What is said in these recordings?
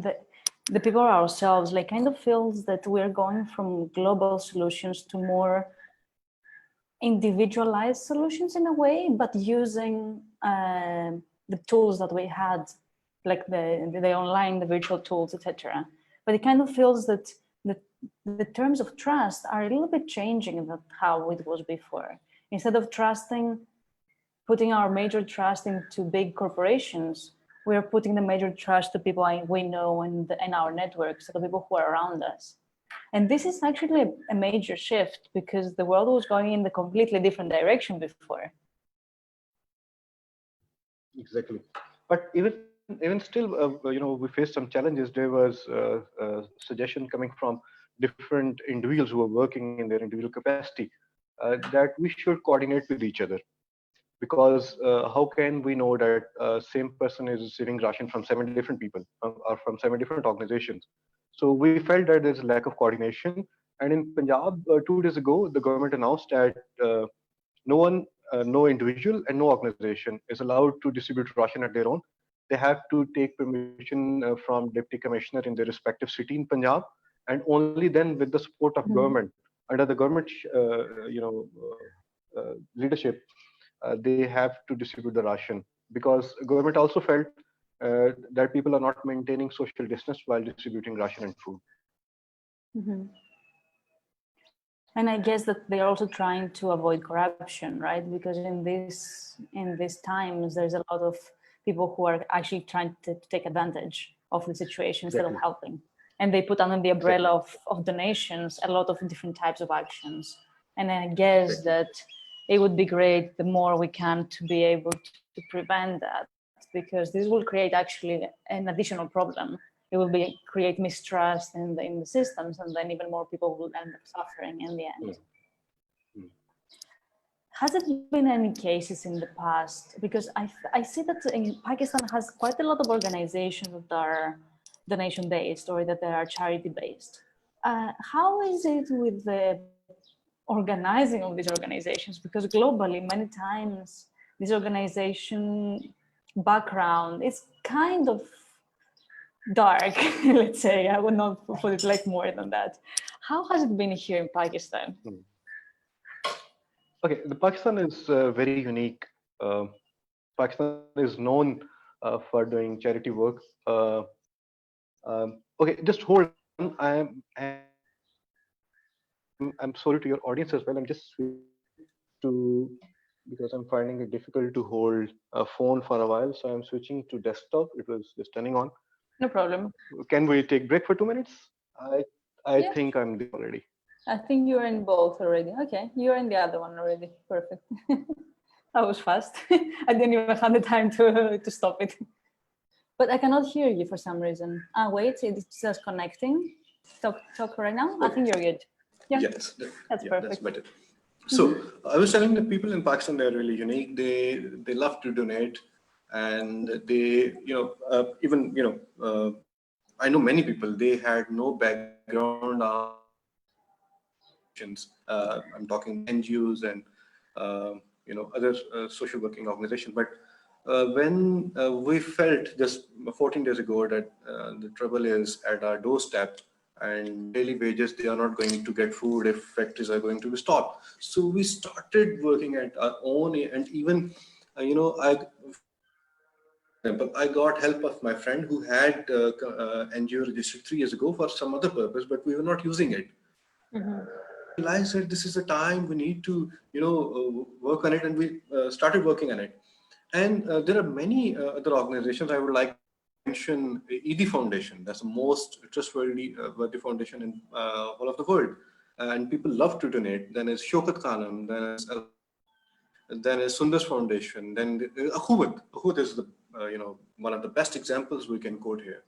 the people ourselves, like, kind of feels that we're going from global solutions to more individualized solutions in a way, but using the tools that we had, like the online, the virtual tools, etc. But it kind of feels that the terms of trust are a little bit changing than how it was before. Instead of putting our major trust into big corporations, we are putting the major trust to people we know and our networks, to the people who are around us. And this is actually a major shift, because the world was going in the completely different direction before. Exactly. But even still, we faced some challenges. There was a suggestion coming from different individuals who are working in their individual capacity that we should coordinate with each other. Because how can we know that same person is receiving ration from 7 different people or from 7 different organizations? So we felt that there's a lack of coordination. And in Punjab, 2 days ago, the government announced that no individual and no organization is allowed to distribute ration at their own. They have to take permission from deputy commissioner in their respective city in Punjab, and only then, with the support of government, under the government, leadership, they have to distribute the ration, because government also felt that people are not maintaining social distance while distributing ration and food. Mm-hmm. And I guess that they're also trying to avoid corruption, right? Because in these times, there's a lot of people who are actually trying to take advantage of the situation instead of helping. And they put under the umbrella of donations a lot of different types of actions. And I guess that it would be great the more we can to be able to prevent that, because this will create actually an additional problem. It will create mistrust in the systems, and then even more people will end up suffering in the end. Mm. Has there been any cases in the past? Because I see that Pakistan has quite a lot of organizations that are donation-based or that are charity-based. How is it with the organizing of these organizations? Because globally, many times, this organization background is kind of dark, let's say. I would not put it like more than that. How has it been here in Pakistan? Okay, the Pakistan is very unique. Pakistan is known for doing charity work. Okay, just hold on. I'm sorry to your audience as well. I'm just to because I'm finding it difficult to hold a phone for a while, so I'm switching to desktop. It was just turning on. No problem. Can we take break for 2 minutes? I think I'm there already. I think you're in both already. Okay, you're in the other one already. Perfect. That was fast. I didn't even have the time to stop it. But I cannot hear you for some reason. Wait, it's just connecting. Talk right now. Okay. I think you're good. Yeah, yes, that's perfect. That's better. So I was telling the people in Pakistan, they're really unique. They love to donate, and they, I know many people. They had no background. I'm talking NGOs and other social working organizations. But when we felt just 14 days ago that the trouble is at our doorstep, and daily wages, they are not going to get food if factories are going to be stopped. So we started working at our own, and even I got help of my friend who had NGO registered 3 years ago for some other purpose, but we were not using it. Realized that this is a time we need to work on it, and we started working on it. And there are many other organizations I would like to mention. ED Foundation, that's the most trustworthy foundation in all of the world, and people love to donate. Then is Shokat Khanam, then is Sundar's Foundation, then Ahud is the one of the best examples we can quote here.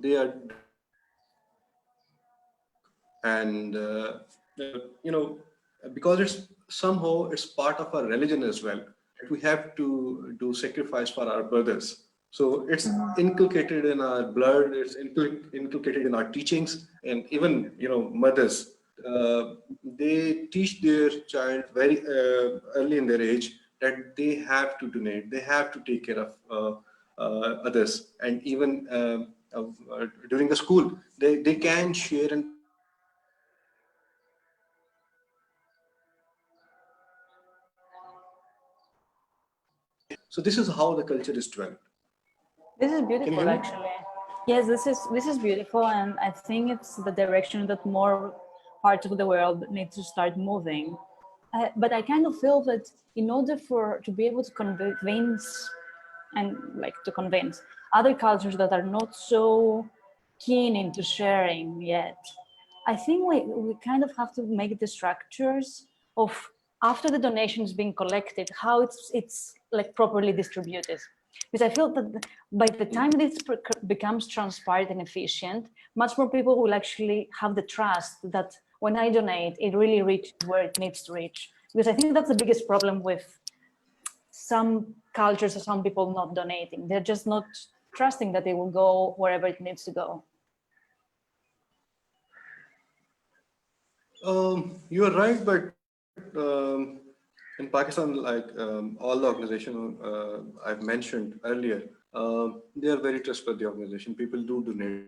They are, and because it's part of our religion as well. We have to do sacrifice for our brothers. So it's inculcated in our blood. It's inculcated in our teachings, and even mothers. They teach their child very early in their age that they have to donate. They have to take care of others, and even during the school, they can share and so this is how the culture is developed. This is Can you beautiful, hear me? actually. Yes, this is beautiful, and I think it's the direction that more parts of the world need to start moving. But I kind of feel that in order for to be able to convince and like to convince other cultures that are not so keen into sharing yet, I think we kind of have to make the structures of after the donation is being collected, how it's like properly distributed. Because I feel that by the time this becomes transparent and efficient, much more people will actually have the trust that when I donate, it really reaches where it needs to reach. Because I think that's the biggest problem with some cultures or some people not donating. They're just not trusting that it will go wherever it needs to go. You are right, but in Pakistan, like all the organization I've mentioned earlier, they are very trustworthy organization. People do donate.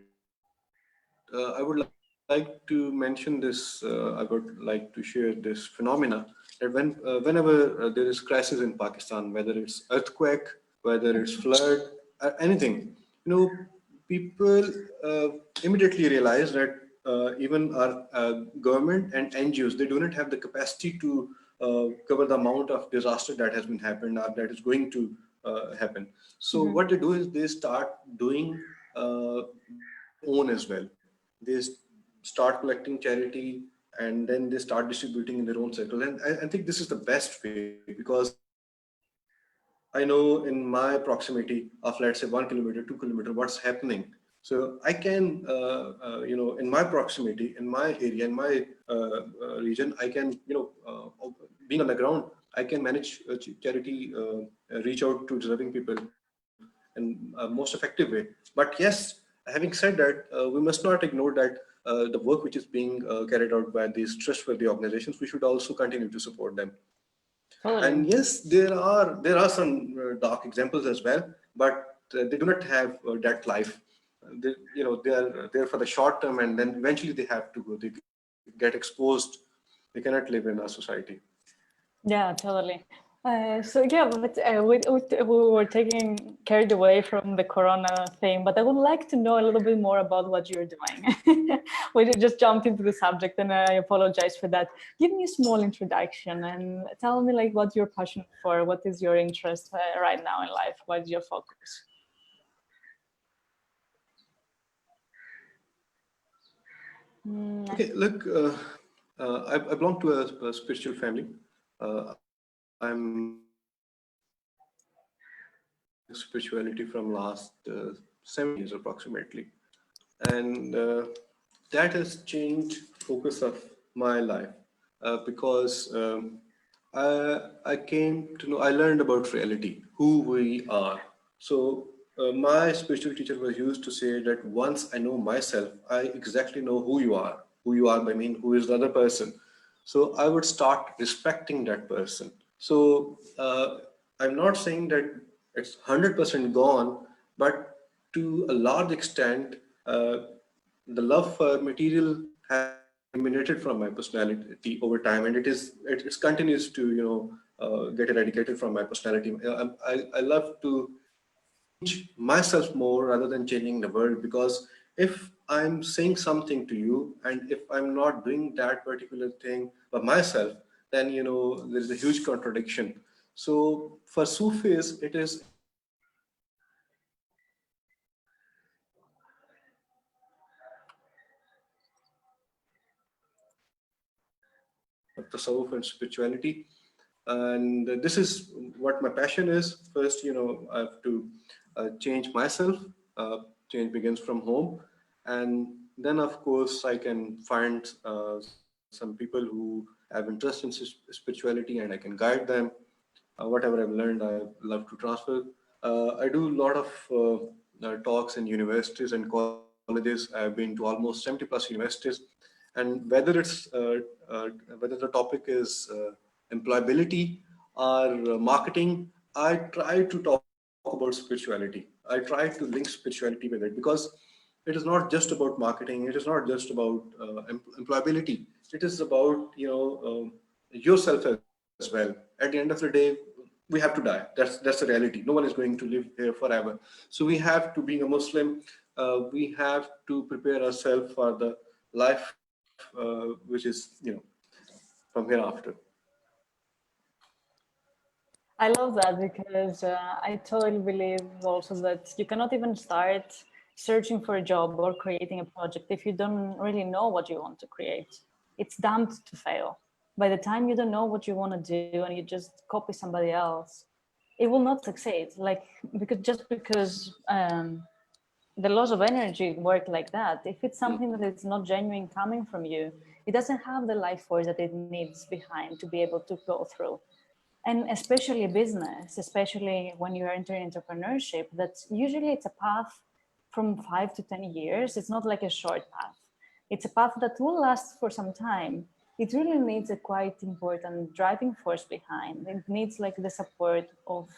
I would like to mention this. I would like to share this phenomena that whenever there is crisis in Pakistan, whether it's earthquake, whether it's flood, anything, people immediately realize that even our government and NGOs, they do not have the capacity to cover the amount of disaster that has been happened or that is going to happen. So what they do is they start doing own as well. They start collecting charity and then they start distributing in their own circle. And I think this is the best way because I know in my proximity of, let's say, 1 kilometer, 2 kilometer, what's happening. So I can, in my proximity, in my area, in my region, I can, being on the ground, I can manage charity, reach out to deserving people in a most effective way. But yes, having said that, we must not ignore that the work which is being carried out by these trustworthy organizations, we should also continue to support them. Totally. And yes, there are some dark examples as well, but they do not have that life. They are there for the short term, and then eventually they have to go. They get exposed. They cannot live in our society. Yeah, totally. So yeah, but we were taking carried away from the Corona thing, but I would like to know a little bit more about what you're doing. We just jumped into the subject, and I apologize for that. Give me a small introduction and tell me like what you're passionate for. What is your interest right now in life? What is your focus? Okay, look, I belong to a spiritual family. I'm spirituality from last 7 years approximately, and that has changed focus of my life because I came to know, I learned about reality, who we are. So my spiritual teacher was used to say that once I know myself, I exactly know who you are. Who you are by mean who is the other person. So I would start respecting that person. So I'm not saying that it's 100% gone, but to a large extent, the love for material has eliminated from my personality over time, and it continues to get eradicated from my personality. I love to change myself more rather than changing the world, because if I'm saying something to you and if I'm not doing that particular thing by myself, then there's a huge contradiction. So for Sufis, it is tasawwuf and spirituality, and this is what my passion is. First, I have to change myself. Change begins from home, and then of course I can find some people who have interest in spirituality, and I can guide them. Whatever I've learned, I love to transfer. I do a lot of talks in universities and colleges. I've been to almost 70 plus universities, and whether the topic is employability or marketing, I try to talk about spirituality. I try to link spirituality with it, because It is not just about marketing. It is not just about employability. It is about yourself as well. At the end of the day, we have to die. That's the reality. No one is going to live here forever. So we have to, being a Muslim, we have to prepare ourselves for the life which is from hereafter. I love that because I totally believe also that you cannot even start searching for a job or creating a project if you don't really know what you want to create. It's doomed to fail. By the time you don't know what you want to do and you just copy somebody else, it will not succeed. Like, because the laws of energy work like that. If it's something that is not genuine coming from you, it doesn't have the life force that it needs behind to be able to go through. And especially a business, especially when you're entering entrepreneurship, that's usually it's a path from 5 to 10 years. It's not like a short path. It's a path that will last for some time. It really needs a quite important driving force behind. It needs like the support of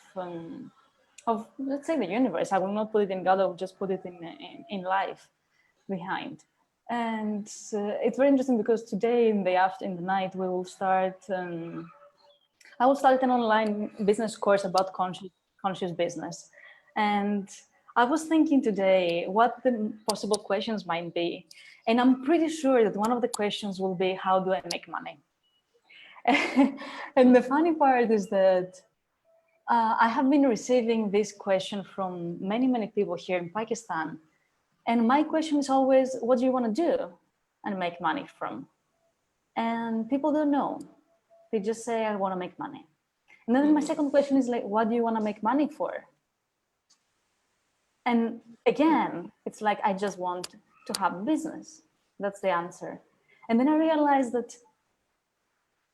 let's say the universe. I will not put it in God. I will just put it in life behind. And it's very interesting because today in the night we will start. I will start an online business course about conscious business. And I was thinking today what the possible questions might be. And I'm pretty sure that one of the questions will be, how do I make money? And the funny part is that I have been receiving this question from many, many people here in Pakistan. And my question is always, what do you want to do and make money from? And people don't know. They just say, I want to make money. And then my second question is like, what do you want to make money for? And again, it's like, I just want to have a business. That's the answer. And then I realized that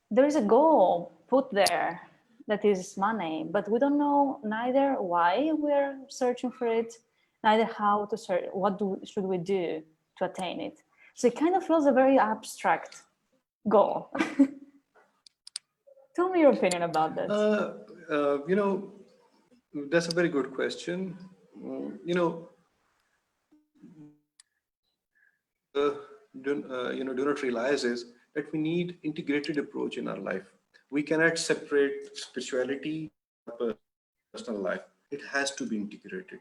there is a goal put there that is money, but we don't know neither why we're searching for it, neither how to search, should we do to attain it. So it kind of feels a very abstract goal. Tell me your opinion about that. That's a very good question. Do not realize is that we need integrated approach in our life. We cannot separate spirituality from personal life. It has to be integrated.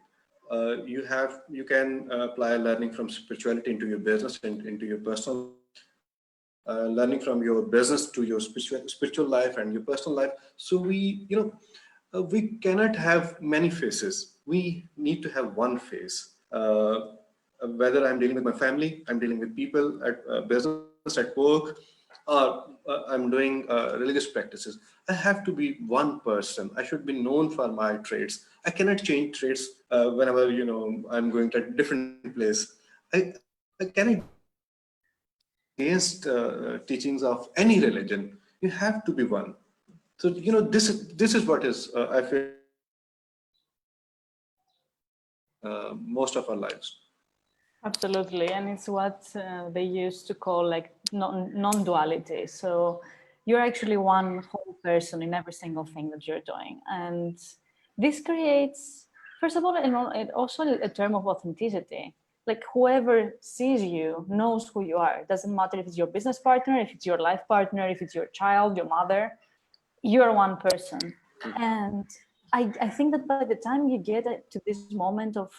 You can apply learning from spirituality into your business and into your personal learning from your business to your spiritual life and your personal life. So we cannot have many faces. We need to have one face. Whether I'm dealing with my family, I'm dealing with people at business, at work, or I'm doing religious practices. I have to be one person. I should be known for my traits. I cannot change traits whenever I'm going to a different place. I cannot against teachings of any religion. You have to be one. So this is what is I feel most of our lives. Absolutely, and it's what they used to call like non-duality. So you're actually one whole person in every single thing that you're doing, and this creates, first of all, it also a term of authenticity. Like whoever sees you knows who you are. It doesn't matter if it's your business partner, if it's your life partner, if it's your child, your mother. You're one person, and I think that by the time you get to this moment of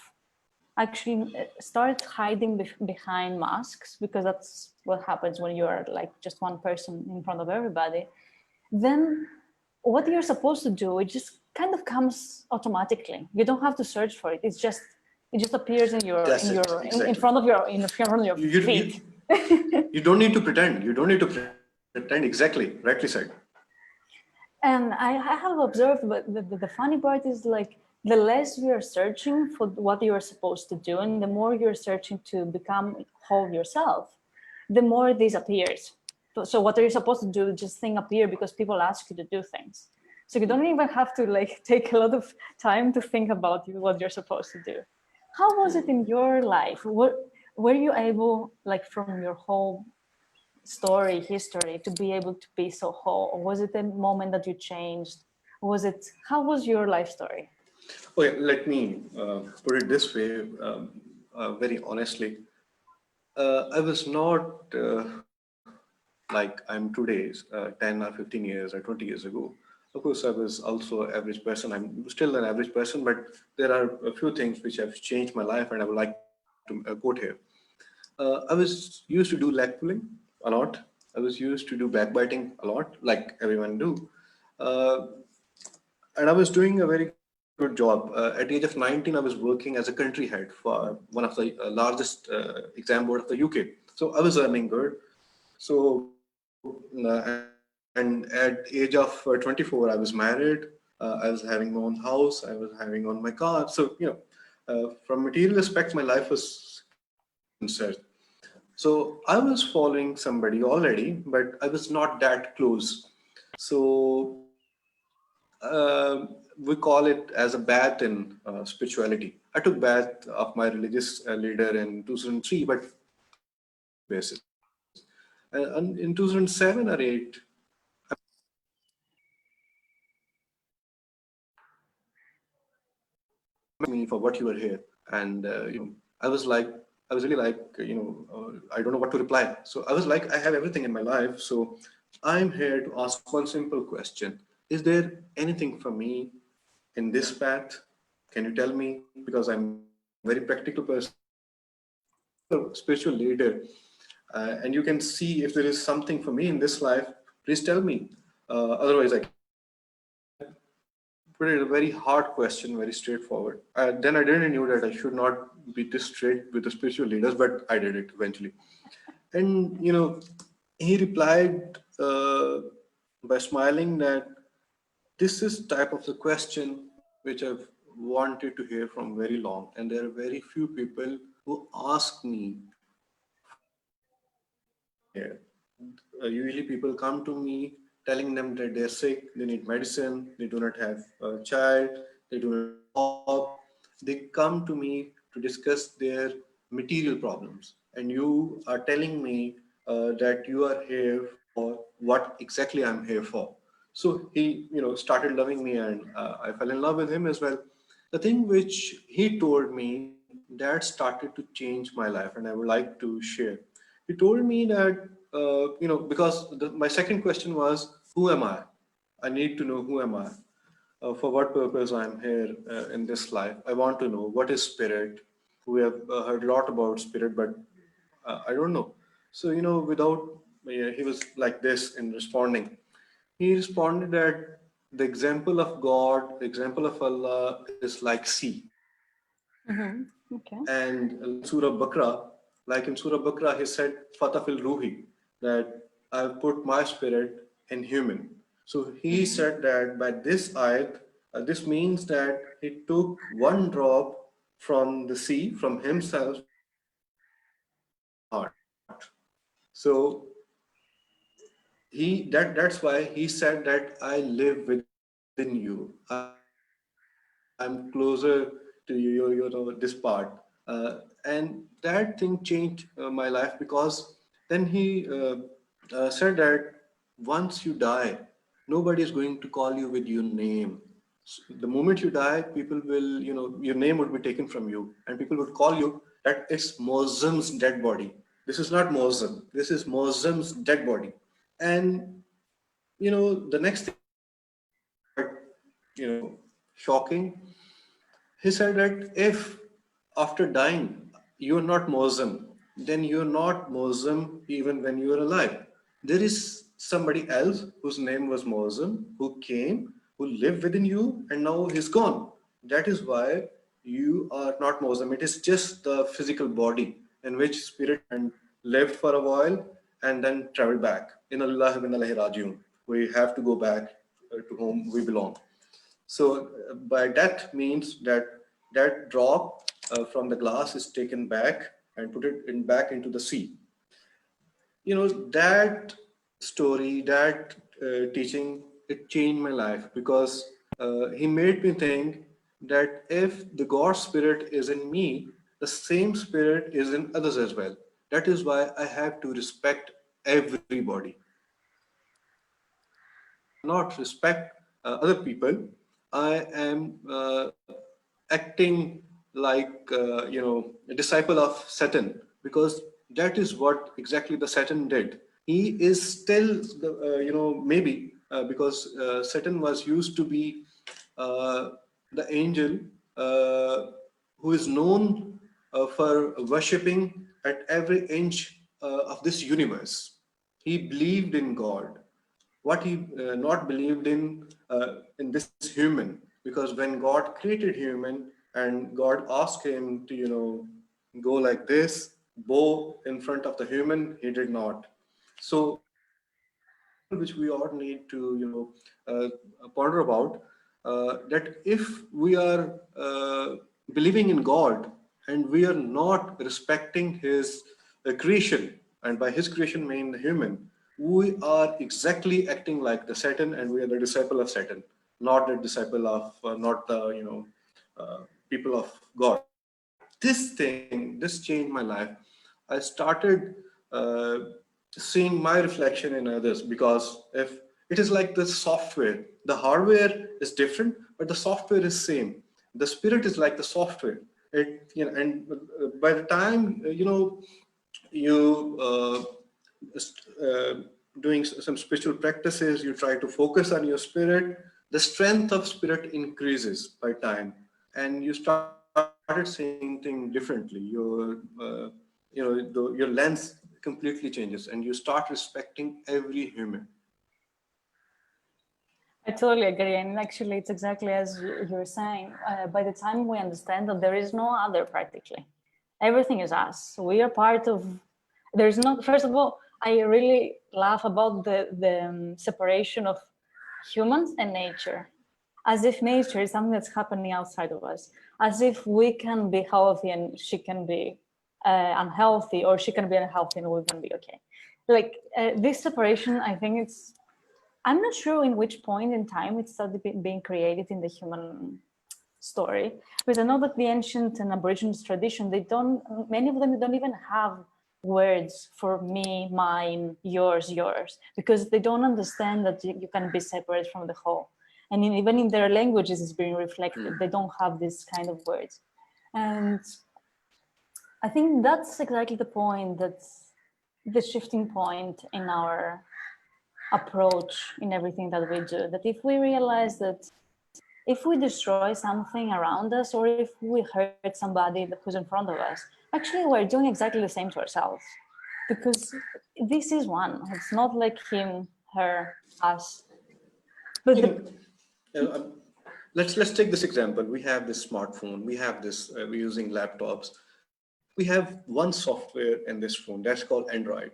actually start hiding behind masks, because that's what happens when you're like just one person in front of everybody, then what you're supposed to do, it just kind of comes automatically. You don't have to search for it. It just appears in front of your feet. You don't need to pretend. You don't need to pretend. Exactly, rightly said. And I have observed, but the funny part is like, the less you're searching for what you're supposed to do, and the more you're searching to become whole yourself, the more this appears. So what are you supposed to do? Just things appear because people ask you to do things. So you don't even have to like take a lot of time to think about what you're supposed to do. How was it in your life? Were you able, like from your whole history, to be able to be so whole? Or was it a moment that you changed? How was your life story? Okay, let me put it this way. very honestly, I was not like I'm today, 10 or 15 years or 20 years ago. Of course, I was also an average person. I'm still an average person, but there are a few things which have changed my life, and I would like to quote here. I was used to do leg pulling a lot. I was used to do backbiting a lot, like everyone do. Uh, and I was doing a very good job. At the age of 19, I was working as a country head for one of the largest exam board of the UK. So I was earning good. So, and at age of 24, I was married. I was having my own house. I was having on my car. So, from material aspects, my life was concerned. So I was following somebody already, but I was not that close. So we call it as a bath in spirituality. I took bath of my religious leader in 2003, but basis. And in 2007 or 8, me for what you were here, and I was like, I was really like, I don't know what to reply. So I was like, I have everything in my life, so I'm here to ask one simple question: is there anything for me in this path? Can you tell me? Because I'm very practical person, spiritual leader, and you can see if there is something for me in this life. Please tell me. Otherwise, I put it a very hard question, very straightforward. Then I didn't knew that I should not be this straight with the spiritual leaders, but I did it eventually. And he replied by smiling that this is type of the question which I've wanted to hear from very long, and there are very few people who ask me here. Usually people come to me telling them that they're sick, they need medicine, they do not have a child, they do not have a job. They come to me to discuss their material problems. And you are telling me that you are here for what exactly I'm here for. So he, started loving me, and I fell in love with him as well. The thing which he told me that started to change my life, and I would like to share. He told me that, because my second question was, who am I? I need to know who am I? For what purpose I'm here in this life. I want to know what is spirit. We have heard a lot about spirit, but I don't know. So, he was like this in responding. He responded that the example of God, the example of Allah is like sea. Okay. And like in Surah Bakra, he said, Fatafil Ruhi, that I've put my spirit in human. So he said that by this ayat, this means that he took one drop from the sea, from himself, heart. So that's why he said that I live within you. I'm closer to this part. And that thing changed my life, because then he said that once you die, nobody is going to call you with your name. The moment you die, people will, your name would be taken from you, and people would call you that it's Mosm's dead body. This is not Mosm. This is Mosm's dead body. And the next thing, shocking. He said that if after dying you're not Muslim, then you're not Muslim even when you're alive. There is somebody else whose name was Muslim who came, who lived within you, and now he's gone. That is why you are not Muslim. It is just the physical body in which spirit and lived for a while and then traveled back. In Allah wa inna ilaihi rajiun. We have to go back to whom we belong. So by that means that that drop from the glass is taken back and put it back into the sea. That story, that teaching, it changed my life, because he made me think that if the God spirit is in me, the same spirit is in others as well. That is why I have to respect everybody. Not respect other people, I am acting like, a disciple of Satan, because that is what exactly the Satan did. He is still, maybe because Satan was used to be uh, the angel who is known for worshipping at every inch of this universe. He believed in God. What he not believed in this human, because when God created human and God asked him to, go like this, bow in front of the human, he did not. So which we all need to, ponder about, that if we are believing in God and we are not respecting his creation, and by his creation mean the human, we are exactly acting like the Satan, and we are the disciple of Satan, not the disciple of, not the, people of God. This changed my life. I started uh, seeing my reflection in others, because if it is like the software, the hardware is different, but the software is same. The spirit is like the software. And by the time you doing some spiritual practices, you try to focus on your spirit, the strength of spirit increases by time, and you started seeing things differently. Your lens completely changes, and you start respecting every human. I totally agree. And actually, it's exactly as you're saying. By the time we understand that there is no other practically, everything is us. We are part of, there's not, first of all, I really laugh about the separation of humans and nature, as if nature is something that's happening outside of us, as if we can be healthy and she can be unhealthy, or she can be unhealthy and we can be okay. Like this separation, I think I'm not sure in which point in time it started being created in the human story, but I know that the ancient and Aboriginal tradition, many of them don't even have words for me, mine, yours, because they don't understand that you can be separate from the whole. And even in their languages, it's being reflected. They don't have this kind of words. And I think that's exactly the point, that's the shifting point in our approach in everything that we do, that if we realize that if we destroy something around us, or if we hurt somebody who's in front of us, actually we're doing exactly the same to ourselves, because this is one. It's not like him, her, us. But Uh, let's take this example. We have this smartphone, we have this, we're using laptops, we have one software in this phone that's called Android.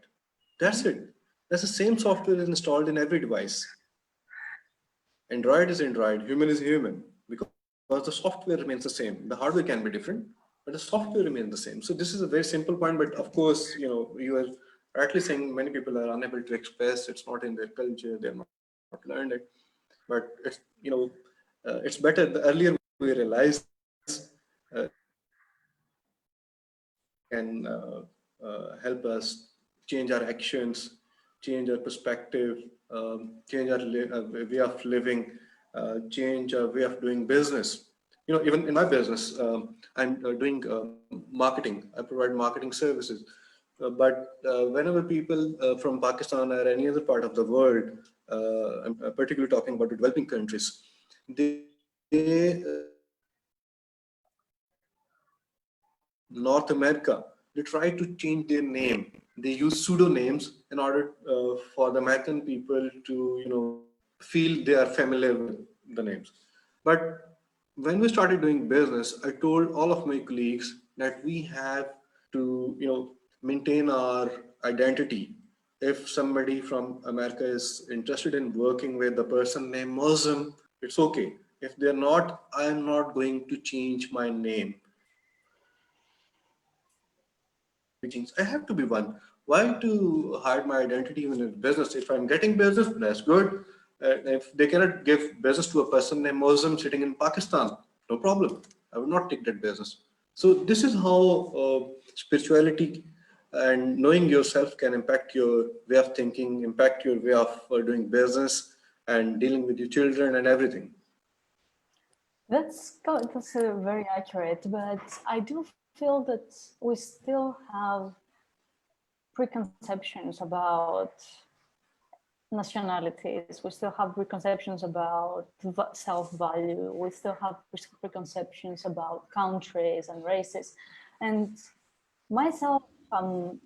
That's it. That's the same software installed in every device. Android is Android, human is human, because the software remains the same. The hardware can be different, but the software remains the same. So this is a very simple point, but of course, you are rightly saying many people are unable to express. It's not in their culture. They're not learned it, but it's better. The earlier we realize, can help us change our actions, change our perspective, change our way of living, change our way of doing business. Even in my business, I'm doing marketing. I provide marketing services. But whenever people from Pakistan or any other part of the world, I'm particularly talking about the developing countries, they North America, they try to change their name. They use pseudonames in order for the American people to, feel they are familiar with the names. But when we started doing business, I told all of my colleagues that we have to, maintain our identity. If somebody from America is interested in working with a person named Muslim, it's okay. If they're not, I'm not going to change my name. I have to be one. Why to hide my identity even in business? If I'm getting business, that's good. If they cannot give business to a person named Muslim sitting in Pakistan, no problem. I will not take that business. So this is how spirituality and knowing yourself can impact your way of thinking, impact your way of doing business and dealing with your children and everything. That's very accurate, but I do feel that we still have preconceptions about nationalities. We still have preconceptions about self-value. We still have preconceptions about countries and races. And myself, I'm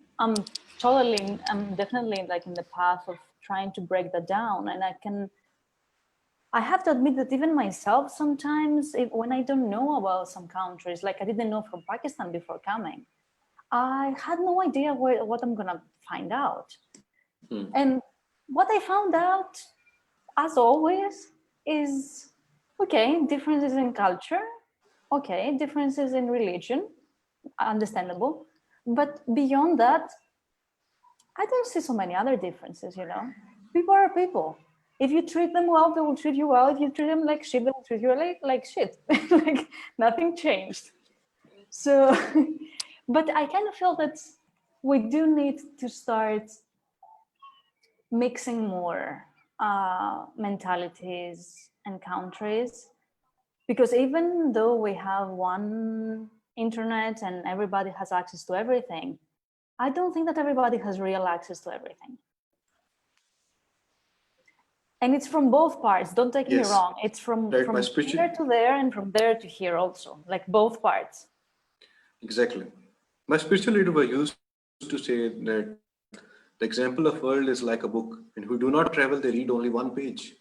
definitely like in the path of trying to break that down. And I have to admit that even myself, sometimes when I don't know about some countries, like I didn't know from Pakistan before coming, I had no idea what I'm gonna find out. And what I found out, as always, is okay, differences in culture, okay, differences in religion, understandable. But beyond that, I don't see so many other differences, you know? People are people. If you treat them well, they will treat you well. If you treat them like shit, they will treat you like shit. Like nothing changed. So, but I kind of feel that we do need to start mixing more mentalities and countries, because even though we have one internet and everybody has access to everything, I don't think that everybody has real access to everything. And it's from both parts, don't take me wrong, it's from Right, here to there and from there to here also, like both parts. Exactly. My spiritual leader used to say that the example of world is like a book, and who do not travel, they read only one page.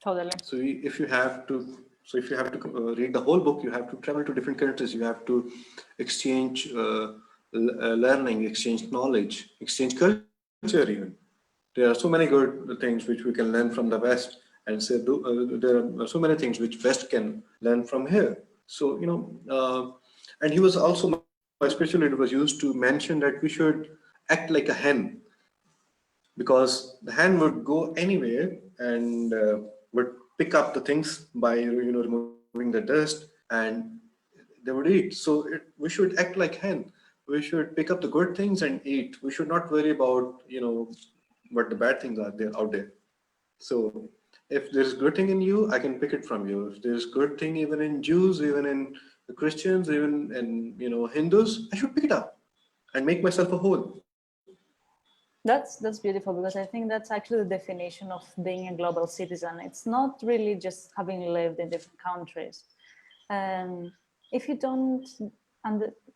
Totally. So if you have to, read the whole book, you have to travel to different countries. You have to exchange learning, exchange knowledge, exchange culture. Even there are so many good things which we can learn from the West, and say there are so many things which West can learn from here. So and he was also, my spiritual leader was used to mention that we should act like a hen, because the hen would go anywhere and would pick up the things by removing the dust, and they would eat. So we should act like hen. We should pick up the good things and eat. We should not worry about what the bad things are there out there. So if there's good thing in you, I can pick it from you. If there's good thing even in Jews, even in the Christians, even in Hindus, I should pick it up and make myself a whole. That's beautiful, because I think that's actually the definition of being a global citizen. It's not really just having lived in different countries. If you don't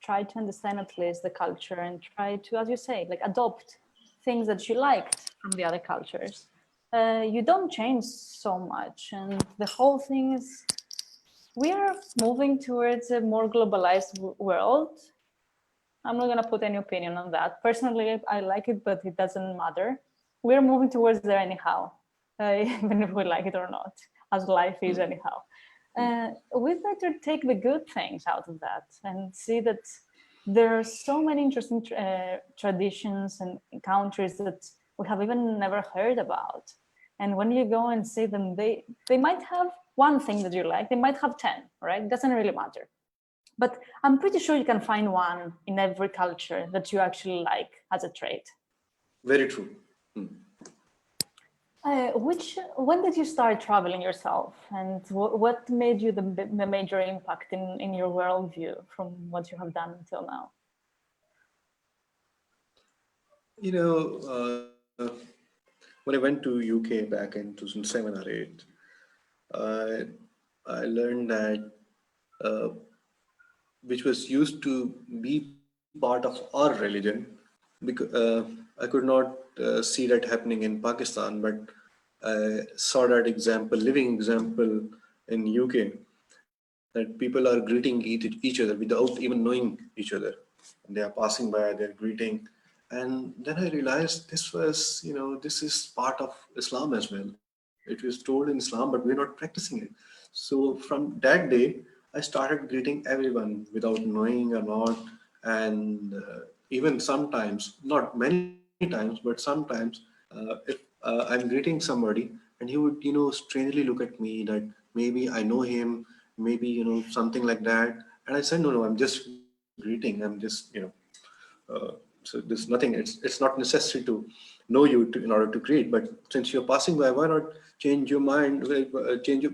try to understand at least the culture and try to, as you say, like adopt things that you liked from the other cultures, you don't change so much. And the whole thing is, we are moving towards a more globalized world. I'm not going to put any opinion on that. Personally, I like it, but it doesn't matter. We're moving towards there anyhow, even if we like it or not, as life is anyhow. We better take the good things out of that and see that there are so many interesting traditions and countries that we have even never heard about. And when you go and see them, they might have one thing that you like, they might have 10, right? It doesn't really matter. But I'm pretty sure you can find one in every culture that you actually like as a trait. Very true. When did you start traveling yourself, and what made you the major impact in your worldview from what you have done until now? When I went to UK back in 2007 or 8, I learned that which was used to be part of our religion, because I could not see that happening in Pakistan, but I saw that example, living example in UK, that people are greeting each other without even knowing each other. They are passing by, they're greeting. And then I realized this is part of Islam as well. It was told in Islam, but we're not practicing it. So from that day, I started greeting everyone without knowing or not. And even sometimes, not many times, but sometimes, if I'm greeting somebody and he would, strangely look at me that maybe I know him, maybe, something like that. And I said, no, I'm just greeting. I'm just, so there's nothing. It's not necessary to know you in order to create. But since you're passing by, why not change your mind? Change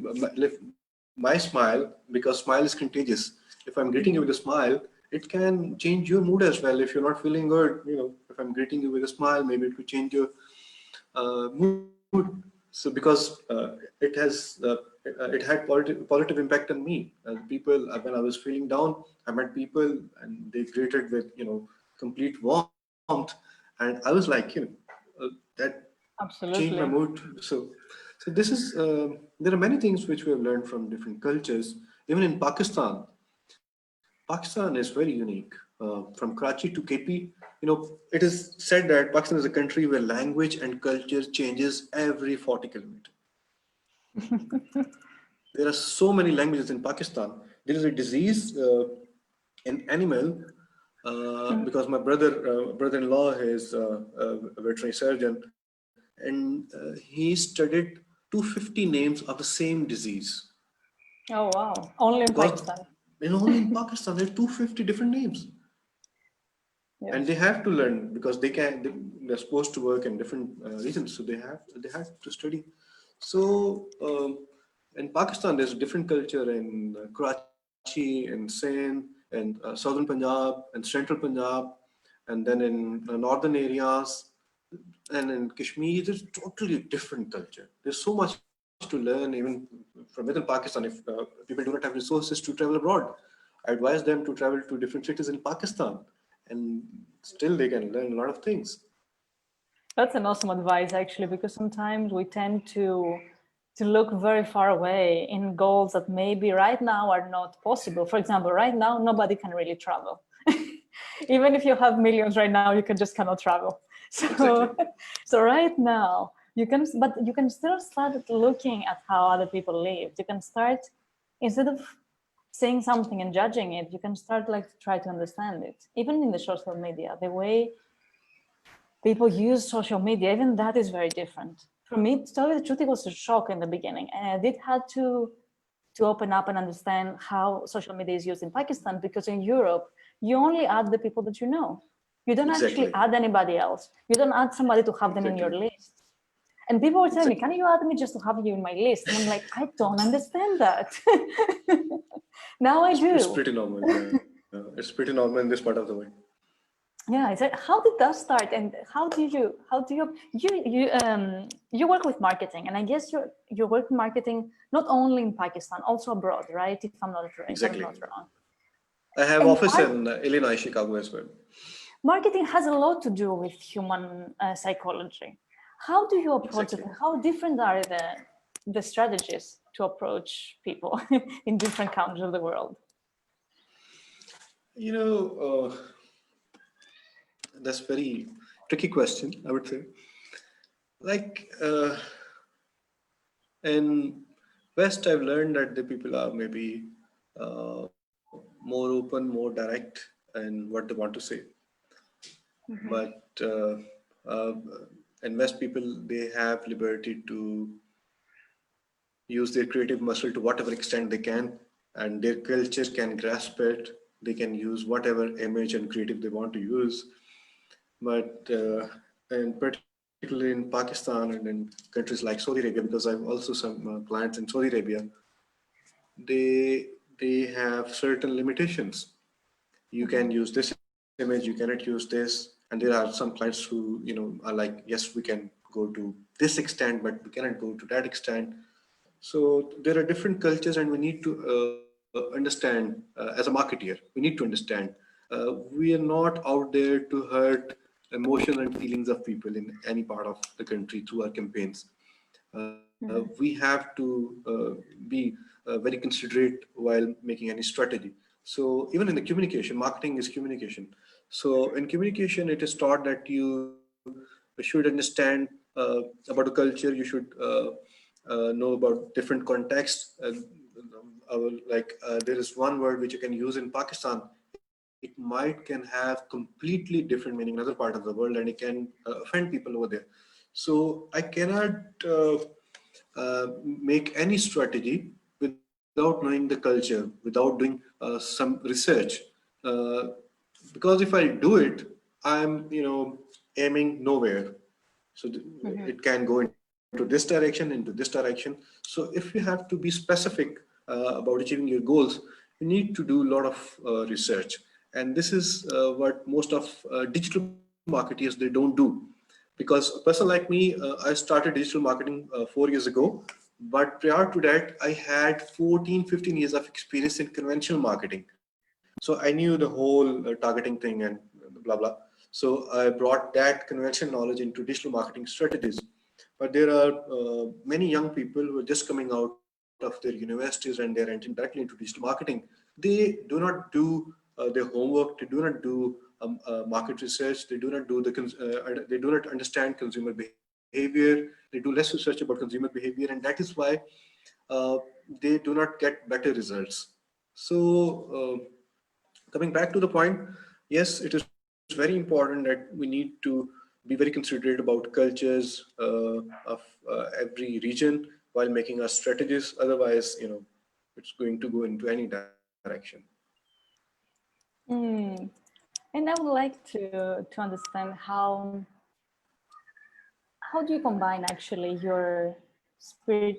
my smile, because smile is contagious. If I'm greeting you with a smile, it can change your mood as well. If you're not feeling good, if I'm greeting you with a smile, maybe it could change your mood. So because it had positive impact on me. People, when I was feeling down, I met people and they greeted with complete warmth, and I was like, that changed my Absolutely. mood. So this is there are many things which we have learned from different cultures. Even in Pakistan, Pakistan is very unique. From Karachi to KP, it is said that Pakistan is a country where language and culture changes every 40 kilometers. There are so many languages in Pakistan. There is a disease in animal because my brother-in-law is a veterinary surgeon, and he studied 250 names of the same disease. Oh, wow. Only in Because Pakistan. only in Pakistan there are 250 different names. Yes. And they have to learn because they're supposed to work in different regions, so they have to study. So in Pakistan there's a different culture in Karachi, in Sindh, and southern Punjab, and central Punjab, and then in northern areas, and in Kashmir there's totally different culture. There's so much to learn even from within Pakistan. If people do not have resources to travel abroad, I advise them to travel to different cities in Pakistan, and still they can learn a lot of things. That's an awesome advice, actually, because sometimes we tend to look very far away in goals that maybe right now are not possible. For example, right now, nobody can really travel. Even if you have millions right now, you just cannot travel. So, Exactly. so right now, but you can still start looking at how other people live. You can start, instead of saying something and judging it, you can start try to understand it. Even in the social media, the way people use social media, even that is very different. For me, to tell you the truth, it was a shock in the beginning. And I did have to open up and understand how social media is used in Pakistan, because in Europe, you only add the people that you know. You don't actually Exactly. add anybody else. You don't add somebody to have them in your Exactly. list. And people were telling me, Exactly. can you add me just to have you in my list? And I'm like, I don't understand that. Now I It's do. pretty normal. Yeah. It's pretty normal in this part of the world. Yeah, I said, how did that start, and how do you work with marketing, and I guess you work in marketing not only in Pakistan, also abroad, right? If I'm not Exactly. wrong. I have And office in Illinois, Chicago as well. marketing has a lot to do with human psychology. How do you approach it? Exactly. How different are the strategies to approach people in different countries of the world? You know, that's very tricky question, I would say. Like in West, I've learned that the people are maybe uh, more open, more direct in what they want to say. But uh, in West, people they have liberty to use their creative muscle to whatever extent they can, and their culture can grasp it. They can use whatever image and creative they want to use. But and particularly in Pakistan and in countries like Saudi Arabia, because I've also some clients in Saudi Arabia, they have certain limitations. You can use this image, you cannot use this, and there are some clients who are like, yes, we can go to this extent, but we cannot go to that extent. So there are different cultures, and we need to understand as a marketeer. We need to understand we are not out there to hurt emotions and feelings of people in any part of the country through our campaigns. We have to be very considerate while making any strategy. So even in the communication, marketing is communication. So in communication, it is taught that you should understand about the culture. You should know about different contexts. There is one word which you can use in Pakistan. It might can have completely different meaning in another part of the world, and it can offend people over there. So I cannot make any strategy without knowing the culture, without doing some research. Uh, because if I do it, I'm, aiming nowhere. So it can go into this direction, into this direction. So if you have to be specific about achieving your goals, you need to do a lot of research. And this is what most of digital marketers, they don't do. Because a person like me, I started digital marketing 4 years ago. But prior to that, I had 14, 15 years of experience in conventional marketing. So I knew the whole targeting thing and blah, blah. So I brought that conventional knowledge into digital marketing strategies. But there are many young people who are just coming out of their universities and they're entering directly into digital marketing. They do not do their homework. They do not do market research. They do not do they do not understand consumer behavior. They do less research about consumer behavior, and that is why uh, they do not get better results. So coming back to the point, yes, it is very important that we need to be very considerate about cultures of every region while making our strategies. Otherwise, it's going to go into any direction. Mm. And I would like to understand how do you combine actually your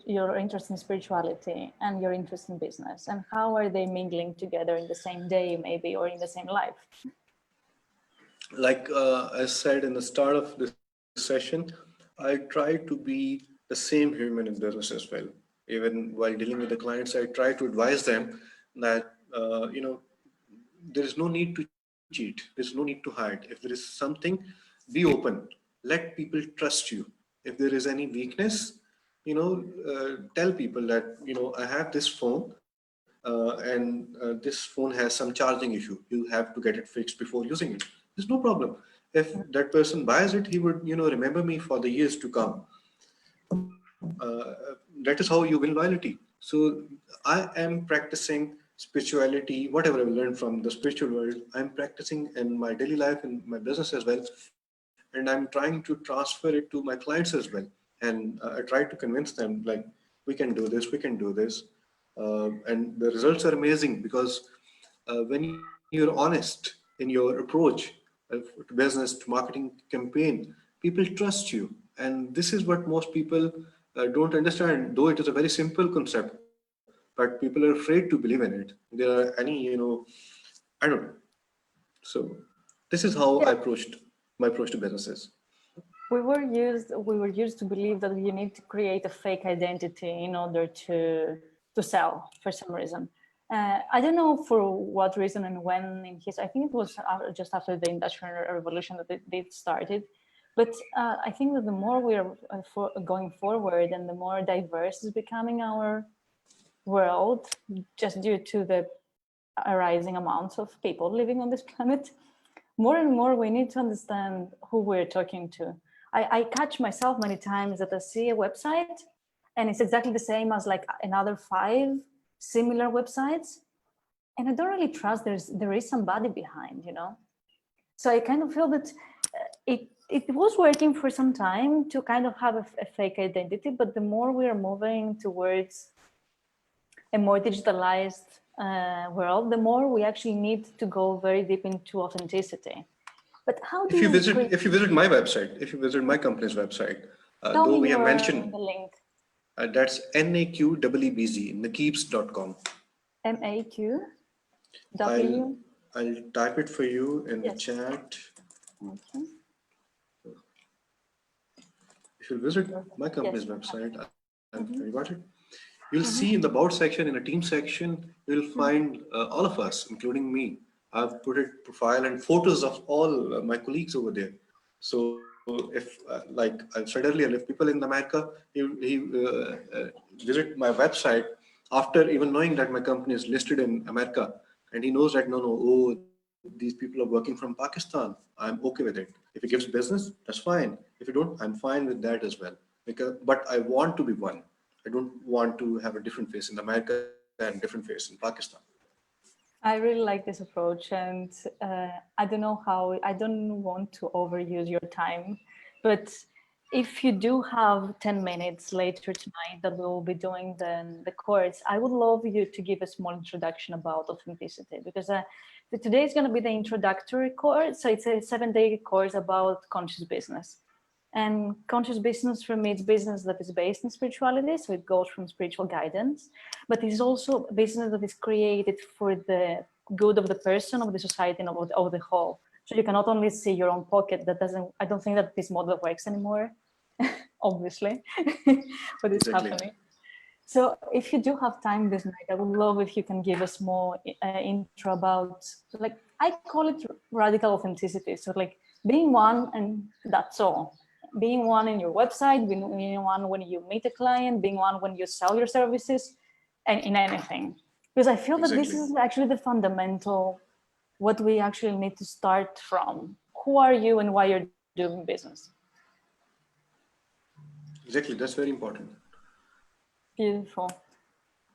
your interest in spirituality and your interest in business, and how are they mingling together in the same day, maybe, or in the same life? Like I said in the start of this session, I try to be the same human in business as well. Even while dealing with the clients, I try to advise them that there is no need to cheat. There's no need to hide. If there is something, be open. Let people trust you. If there is any weakness, tell people that, I have this phone and this phone has some charging issue. You have to get it fixed before using it. There's no problem. If that person buys it, he would, remember me for the years to come. That is how you win loyalty. So I am practicing spirituality, whatever I've learned from the spiritual world, I'm practicing in my daily life, in my business as well. And I'm trying to transfer it to my clients as well. And I try to convince them, like, we can do this, we can do this. And the results are amazing because when you're honest in your approach to business, to marketing campaign, people trust you. And this is what most people don't understand, though it is a very simple concept, but people are afraid to believe in it. There are any, I don't know. So this is how I Yeah, approached my approach to businesses. we were used to believe that you need to create a fake identity in order to sell for some reason. I don't know for what reason and when in his. I think it was just after the Industrial Revolution that it started. But I think that the more we are going forward and the more diverse is becoming our world, just due to the rising amounts of people living on this planet, more and more we need to understand who we're talking to. I catch myself many times that I see a website and it's exactly the same as like another 5 similar websites, and I don't really trust there is somebody behind, So I kind of feel that it was working for some time to kind of have a fake identity, but the more we are moving towards a more digitalized world, the more we actually need to go very deep into authenticity. But how do If you you visit my website, if you visit my company's website, tell though me we have mentioned the link? that's NAQEEBZ, nakeebs.com. MAQ I'll W. I'll type it for you in the Yes. chat. Okay. If you visit my company's Yes. website, have you got it? You'll see in the about section, in a team section, you'll find all of us, including me. I've put it profile and photos of all my colleagues over there. So if, like I said earlier, if people in America, visit my website after even knowing that my company is listed in America, and he knows that oh, these people are working from Pakistan, I'm okay with it. If it gives business, that's fine. If you don't, I'm fine with that as well. But I want to be one. I don't want to have a different face in America and different face in Pakistan. I really like this approach, and I don't know how. I don't want to overuse your time, but if you do have 10 minutes later tonight that we will be doing the course, I would love you to give a small introduction about authenticity, because today is going to be the introductory course. So it's a 7-day course about conscious business. And conscious business for me, it's business that is based in spirituality. So it goes from spiritual guidance, but it's also business that is created for the good of the person, of the society, and of the whole. So you cannot only see your own pocket. I don't think that this model works anymore, obviously, what is happening. So if you do have time this night, I would love if you can give us more intro about, like, I call it radical authenticity. So like being one, and that's all. Being one in your website, being one when you meet a client, being one when you sell your services, and in anything. Because I feel that this is actually the fundamental, what we actually need to start from. Who are you and why you're doing business? Exactly, that's very important. Beautiful.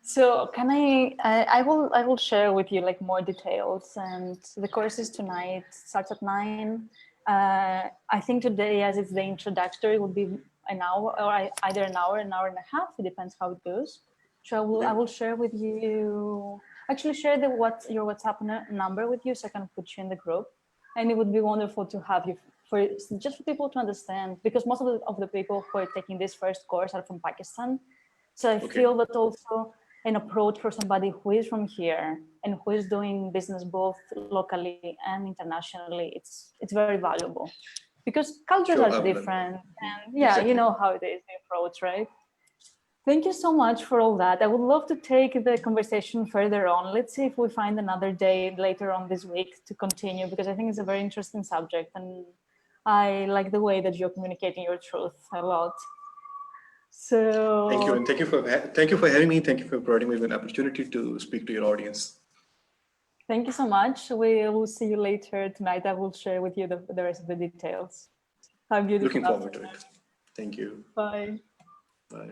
So can I will share with you like more details, and the course is tonight, starts at 9. I think today, as it's the introductory, will be an hour, or either an hour and a half. It depends how it goes. So I will share with you, actually share your WhatsApp number with you, so I can put you in the group. And it would be wonderful to have you just for people to understand, because most of the people who are taking this first course are from Pakistan. So I feel that also an approach for somebody who is from here and who is doing business both locally and internationally, it's very valuable, because cultures are different, and you know how it is, the approach, right? Thank you so much for all that. I would love to take the conversation further on. Let's see if we find another day later on this week to continue, because I think it's a very interesting subject, and I like the way that you're communicating your truth a lot. So thank you, and thank you for having me. Thank you for providing me with an opportunity to speak to your audience. Thank you so much. We will see you later tonight. I will share with you the rest of the details. Have a beautiful Looking forward to it. Thank you. Bye. Bye.